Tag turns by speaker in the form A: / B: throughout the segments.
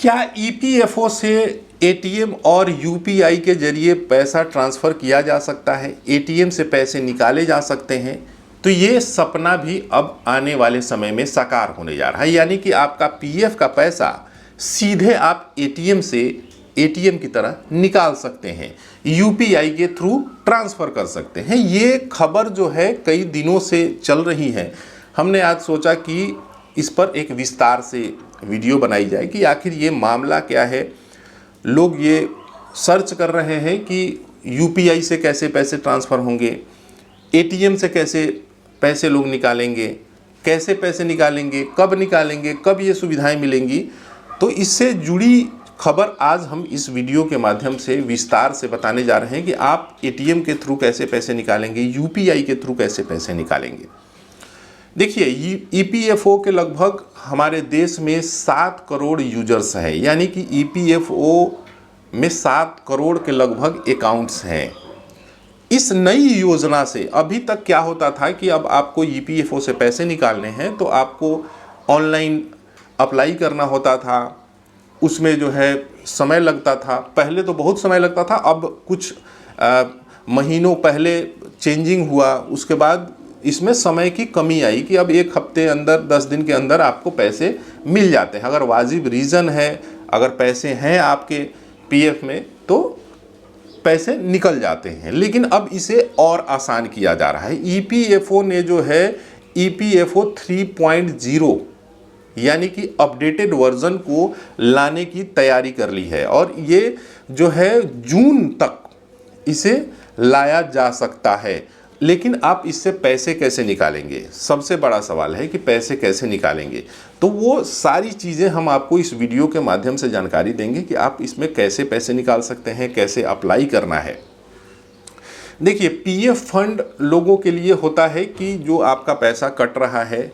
A: क्या ईपीएफओ से एटीएम और यूपीआई के जरिए पैसा ट्रांसफ़र किया जा सकता है, एटीएम से पैसे निकाले जा सकते हैं? तो ये सपना भी अब आने वाले समय में साकार होने जा रहा है। यानी कि आपका पीएफ का पैसा सीधे आप एटीएम से एटीएम की तरह निकाल सकते हैं, यूपीआई के थ्रू ट्रांसफ़र कर सकते हैं। ये खबर जो है कई दिनों से चल रही है। हमने आज सोचा कि इस पर एक विस्तार से वीडियो बनाई जाए कि आखिर ये मामला क्या है। लोग ये सर्च कर रहे हैं कि यूपीआई से कैसे पैसे ट्रांसफ़र होंगे, एटीएम से कैसे पैसे लोग निकालेंगे, कैसे पैसे निकालेंगे, कब ये सुविधाएं मिलेंगी। तो इससे जुड़ी खबर आज हम इस वीडियो के माध्यम से विस्तार से बताने जा रहे हैं कि आप एटीएम के थ्रू कैसे पैसे निकालेंगे, यूपीआई के थ्रू कैसे पैसे निकालेंगे। देखिए, ईपीएफओ के लगभग हमारे देश में 7 करोड़ यूजर्स हैं, यानी कि ईपीएफओ में 7 करोड़ के लगभग अकाउंट्स हैं। इस नई योजना से अभी तक क्या होता था कि अब आपको ईपीएफओ से पैसे निकालने हैं तो आपको ऑनलाइन अप्लाई करना होता था, उसमें जो है समय लगता था। पहले तो बहुत समय लगता था, अब कुछ महीनों पहले चेंजिंग हुआ, उसके बाद इसमें समय की कमी आई कि अब 1 हफ्ते अंदर 10 दिन के अंदर आपको पैसे मिल जाते हैं। अगर वाजिब रीज़न है, अगर पैसे हैं आपके पीएफ में तो पैसे निकल जाते हैं। लेकिन अब इसे और आसान किया जा रहा है। ईपीएफओ ने जो है ईपीएफओ 3.0 यानी कि अपडेटेड वर्जन को लाने की तैयारी कर ली है और ये जो है जून तक इसे लाया जा सकता है। लेकिन आप इससे पैसे कैसे निकालेंगे, सबसे बड़ा सवाल है कि पैसे कैसे निकालेंगे। तो वो सारी चीज़ें हम आपको इस वीडियो के माध्यम से जानकारी देंगे कि आप इसमें कैसे पैसे निकाल सकते हैं, कैसे अप्लाई करना है। देखिए, पीएफ फंड लोगों के लिए होता है कि जो आपका पैसा कट रहा है,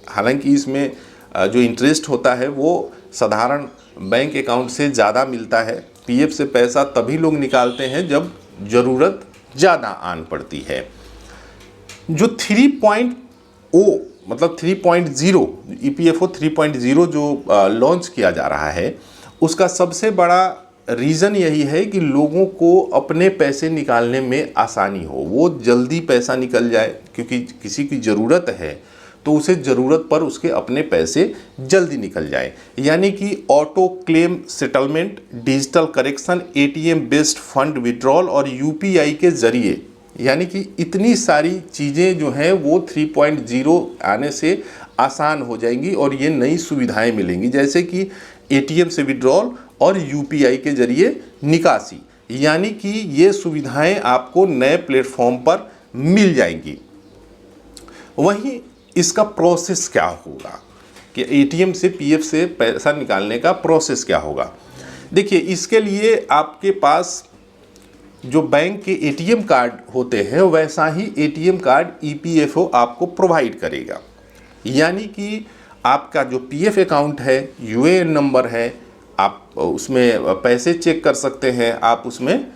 A: हालांकि इसमें जो इंटरेस्ट होता है वो साधारण बैंक अकाउंट से ज़्यादा मिलता है। पीएफ से पैसा तभी लोग निकालते हैं जब ज़रूरत ज़्यादा आन पड़ती है। जो 3.0 मतलब 3.0 ईपीएफओ 3.0 जो लॉन्च किया जा रहा है, उसका सबसे बड़ा रीज़न यही है कि लोगों को अपने पैसे निकालने में आसानी हो, वो जल्दी पैसा निकल जाए। क्योंकि किसी की ज़रूरत है तो उसे ज़रूरत पर उसके अपने पैसे जल्दी निकल जाए। यानी कि auto claim settlement, digital correction, ATM based fund withdrawal और यूपीआई के ज़रिए, यानी कि इतनी सारी चीज़ें जो हैं वो 3.0 आने से आसान हो जाएंगी और ये नई सुविधाएं मिलेंगी, जैसे कि एटीएम से विड्रॉल और यूपीआई के ज़रिए निकासी। यानी कि ये सुविधाएं आपको नए प्लेटफॉर्म पर मिल जाएंगी। वहीं इसका प्रोसेस क्या होगा कि एटीएम से पीएफ से पैसा निकालने का प्रोसेस क्या होगा। देखिए, इसके लिए आपके पास जो बैंक के एटीएम कार्ड होते हैं वैसा ही एटीएम कार्ड ईपीएफओ आपको प्रोवाइड करेगा। यानी कि आपका जो पीएफ अकाउंट है, यूएएन नंबर है, आप उसमें पैसे चेक कर सकते हैं, आप उसमें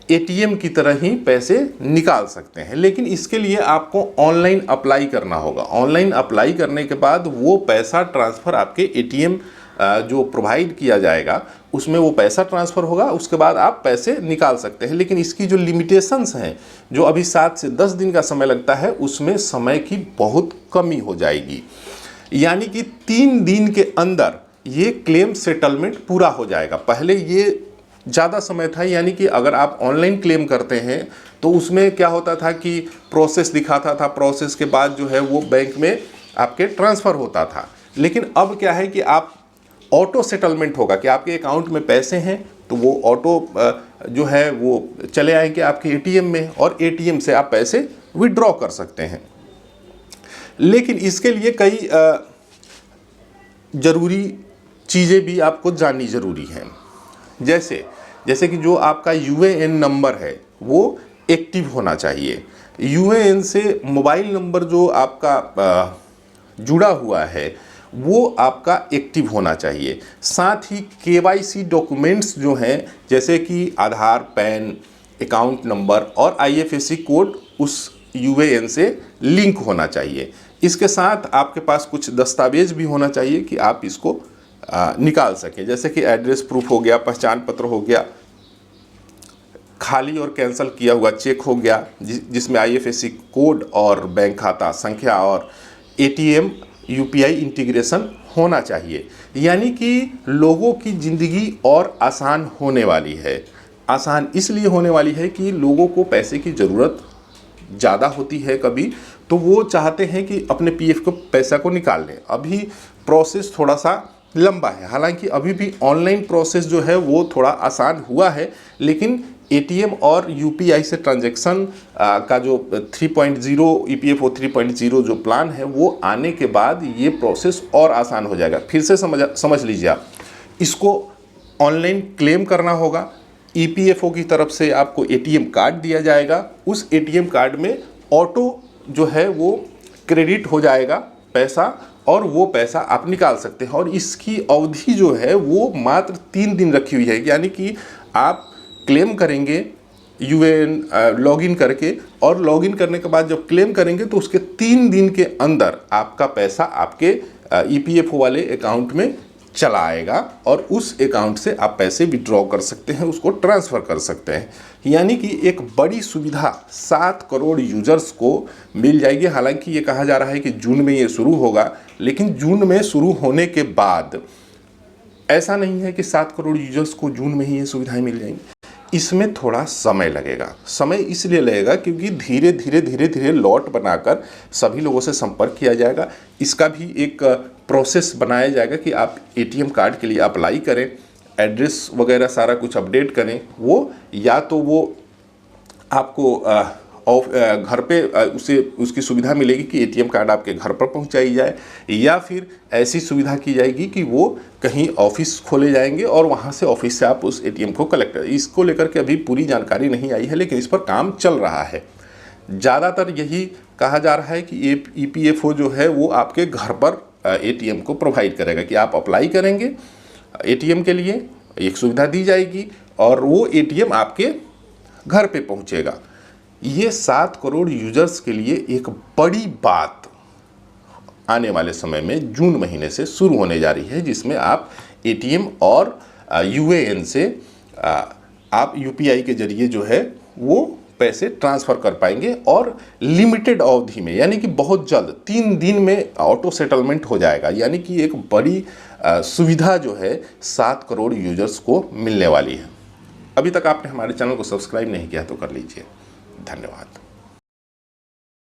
A: एटीएम की तरह ही पैसे निकाल सकते हैं। लेकिन इसके लिए आपको ऑनलाइन अप्लाई करना होगा। ऑनलाइन अप्लाई करने के बाद वो पैसा ट्रांसफ़र आपके एटीएम जो प्रोवाइड किया जाएगा उसमें वो पैसा ट्रांसफ़र होगा, उसके बाद आप पैसे निकाल सकते हैं। लेकिन इसकी जो लिमिटेशंस हैं, जो अभी 7 से 10 दिन का समय लगता है, उसमें समय की बहुत कमी हो जाएगी। यानी कि 3 दिन के अंदर ये क्लेम सेटलमेंट पूरा हो जाएगा। पहले ये ज़्यादा समय था, यानी कि अगर आप ऑनलाइन क्लेम करते हैं तो उसमें क्या होता था कि प्रोसेस दिखाता था, प्रोसेस के बाद जो है वो बैंक में आपके ट्रांसफ़र होता था। लेकिन अब क्या है कि आप ऑटो सेटलमेंट होगा कि आपके अकाउंट में पैसे हैं तो वो ऑटो जो है वो चले आएंगे आपके एटीएम में और एटीएम से आप पैसे विड्रॉ कर सकते हैं। लेकिन इसके लिए कई ज़रूरी चीज़ें भी आपको जाननी ज़रूरी हैं। जैसे कि जो आपका यूएएन नंबर है वो एक्टिव होना चाहिए। यूएएन से मोबाइल नंबर जो आपका जुड़ा हुआ है वो आपका एक्टिव होना चाहिए। साथ ही केवाईसी डॉक्यूमेंट्स जो हैं, जैसे कि आधार, पैन, अकाउंट नंबर और आईएफएससी कोड उस यूएएन से लिंक होना चाहिए। इसके साथ आपके पास कुछ दस्तावेज भी होना चाहिए कि आप इसको निकाल सकें। जैसे कि एड्रेस प्रूफ हो गया, पहचान पत्र हो गया, खाली और कैंसिल किया हुआ चेक हो गया जिसमें IFSC कोड और बैंक खाता संख्या और ATM UPI इंटीग्रेशन होना चाहिए। यानी कि लोगों की ज़िंदगी और आसान होने वाली है। आसान इसलिए होने वाली है कि लोगों को पैसे की ज़रूरत ज़्यादा होती है कभी, तो वो चाहते हैं कि अपने PF को पैसा को निकाल लें। अभी प्रोसेस थोड़ा सा लंबा है, हालांकि अभी भी ऑनलाइन प्रोसेस जो है वो थोड़ा आसान हुआ है, लेकिन ATM और UPI से ट्रांजैक्शन का जो 3.0 EPFO 3.0 जो प्लान है वो आने के बाद ये प्रोसेस और आसान हो जाएगा। फिर से समझ लीजिए आप, इसको ऑनलाइन क्लेम करना होगा। EPFO की तरफ से आपको ATM कार्ड दिया जाएगा, उस ATM कार्ड में ऑटो जो है वो क्रेडिट हो जाएगा पैसा, और वो पैसा आप निकाल सकते हैं। और इसकी अवधि जो है वो मात्र 3 दिन रखी हुई है। यानी कि आप क्लेम करेंगे UN लॉगिन करके, और लॉगिन करने के बाद जब क्लेम करेंगे तो उसके 3 दिन के अंदर आपका पैसा आपके EPFO वाले अकाउंट में चला आएगा, और उस अकाउंट से आप पैसे विड्रॉ कर सकते हैं, उसको ट्रांसफ़र कर सकते हैं। यानी कि एक बड़ी सुविधा 7 करोड़ यूजर्स को मिल जाएगी। हालांकि ये कहा जा रहा है कि जून में ये शुरू होगा, लेकिन जून में शुरू होने के बाद ऐसा नहीं है कि 7 करोड़ यूजर्स को जून में ही ये सुविधाएं मिल जाएंगी। इसमें थोड़ा समय लगेगा। समय इसलिए लगेगा क्योंकि धीरे धीरे लॉट बनाकर सभी लोगों से संपर्क किया जाएगा। इसका भी एक प्रोसेस बनाया जाएगा कि आप ATM कार्ड के लिए अप्लाई करें, एड्रेस वगैरह सारा कुछ अपडेट करें। वो या तो वो आपको घर पे उसकी सुविधा मिलेगी कि ATM कार्ड आपके घर पर पहुंचाई जाए, या फिर ऐसी सुविधा की जाएगी कि वो कहीं ऑफिस खोले जाएंगे और वहां से ऑफिस से आप उस ATM को कलेक्ट करें। इसको लेकर के अभी पूरी जानकारी नहीं आई है, लेकिन इस पर काम चल रहा है। ज़्यादातर यही कहा जा रहा है कि EPFO जो है वो आपके घर पर ATM को प्रोवाइड करेगा कि आप अप्लाई करेंगे ATM के लिए, एक सुविधा दी जाएगी और वो ATM आपके घर पे पहुंचेगा। ये 7 करोड़ यूजर्स के लिए एक बड़ी बात आने वाले समय में जून महीने से शुरू होने जा रही है, जिसमें आप ATM और UAN से आप UPI के जरिए जो है वो पैसे ट्रांसफ़र कर पाएंगे, और लिमिटेड अवधि में, यानी कि बहुत जल्द 3 दिन में ऑटो सेटलमेंट हो जाएगा। यानी कि एक बड़ी सुविधा जो है 7 करोड़ यूजर्स को मिलने वाली है। अभी तक आपने हमारे चैनल को सब्सक्राइब नहीं किया तो कर लीजिए। धन्यवाद।